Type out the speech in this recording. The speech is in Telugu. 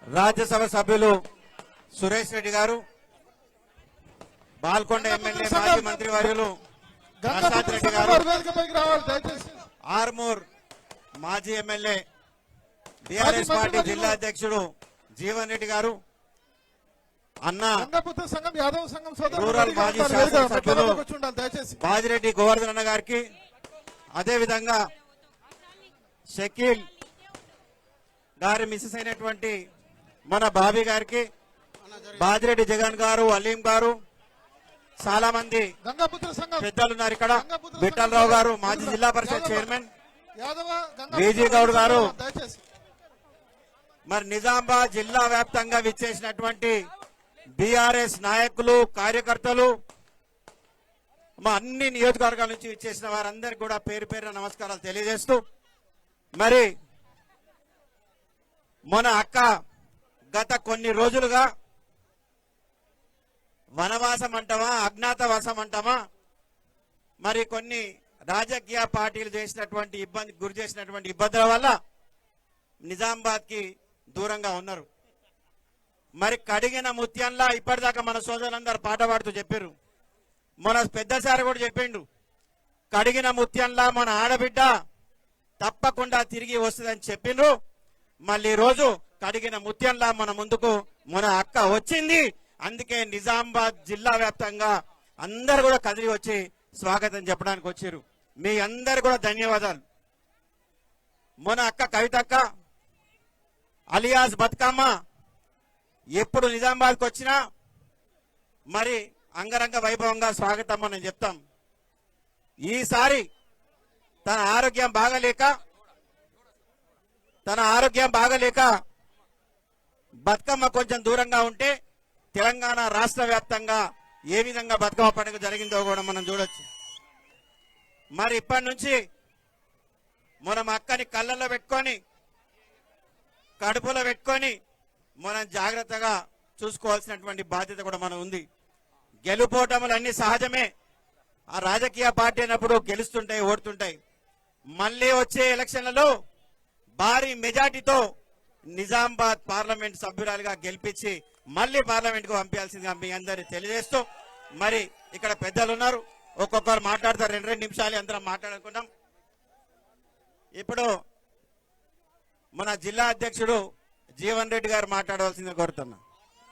రాజ్యసభ సభ్యులు సురేష్ రెడ్డి గారు, బాల్కొండ ఎమ్మెల్యే మాజీ మంత్రి వర్యులు ప్రసాద్ రెడ్డి గారు, ఆర్మూర్ మాజీ ఎమ్మెల్యే టిఆర్ఎస్ పార్టీ జిల్లా అధ్యక్షుడు జీవన్ రెడ్డి గారు, అన్న రూరల్ మాజీ శాసనసభ్యులు బాజిరెడ్డి గోవర్ధన్ అన్న గారికి, అదేవిధంగా షకీల్ గారి మిసెస్ అయినటువంటి మన బాబీ గారికి, బాజిరెడ్డి జగన్ గారు, అలీం గారు, చాలా మంది పెద్దలు ఉన్నారు ఇక్కడ. విఠలరావు గారు మాజీ జిల్లా పరిషత్ చైర్మన్, విజీ గౌడ్ గారు, మరి నిజామాబాద్ జిల్లా వ్యాప్తంగా విచ్చేసినటువంటి బీఆర్ఎస్ నాయకులు, కార్యకర్తలు, మా అన్ని నియోజకవర్గాల నుంచి విచ్చేసిన వారందరికీ కూడా పేరు పేరున నమస్కారాలు తెలియజేస్తూ, మరి మన అక్క గత కొన్ని రోజులుగా వనవాసం అంటామా, అజ్ఞాతవాసం అంటామా, మరి కొన్ని రాజకీయ పార్టీలు చేసినటువంటి గురి చేసినటువంటి ఇబ్బందుల వల్ల నిజామాబాద్ కి దూరంగా ఉన్నారు. మరి కడిగిన ముత్యంలా ఇప్పటిదాకా మన సోదరులందరూ పాట పాడుతూ చెప్పారు. మన పెద్దసారి కూడా చెప్పిండు, కడిగిన ముత్యంలా మన ఆడబిడ్డ తప్పకుండా తిరిగి వస్తుందని చెప్పిండ్రు. మళ్ళీ రోజు కడిగిన ముత్యంలా మన ముందుకు మన అక్క వచ్చింది. అందుకే నిజామాబాద్ జిల్లా వ్యాప్తంగా అందరు కూడా కదిలి వచ్చి స్వాగతం చెప్పడానికి వచ్చారు. మీ అందరు కూడా ధన్యవాదాలు. మన అక్క కవితక్క అలియాస్ బతుకమ్మ ఎప్పుడు నిజామాబాద్కి వచ్చినా మరి అంగరంగ వైభవంగా స్వాగతం అని చెప్తాం. ఈసారి తన ఆరోగ్యం బాగలేక బతుకమ్మ కొంచెం దూరంగా ఉంటే తెలంగాణ రాష్ట్ర వ్యాప్తంగా ఏ విధంగా బతుకమ్మ పండుగ జరిగిందో కూడా మనం చూడొచ్చు. మరి ఇప్పటి నుంచి మనం అక్కని కళ్ళల్లో పెట్టుకొని, కడుపులో పెట్టుకొని మనం జాగ్రత్తగా చూసుకోవాల్సినటువంటి బాధ్యత కూడా మనం ఉంది. గెలుపోటములు అన్ని సహజమే. ఆ రాజకీయ పార్టీ అయినప్పుడు గెలుస్తుంటాయి, ఓడుతుంటాయి. మళ్ళీ వచ్చే ఎలక్షన్లలో భారీ మెజార్టీతో నిజామాబాద్ పార్లమెంట్ సభ్యురాలుగా గెలిపించి మళ్ళీ పార్లమెంట్ కు పంపించాల్సిందిగా మీ అందరినీ తెలియజేస్తూ, మరి ఇక్కడ పెద్దలు ఉన్నారు, ఒక్కొక్కరు మాట్లాడతారు. 2 నిమిషాలు అందరం మాట్లాడుకుంటాం. ఇప్పుడు మన జిల్లా అధ్యక్షుడు జీవన్ రెడ్డి గారు మాట్లాడవలసిందిగా కోరుతున్నా.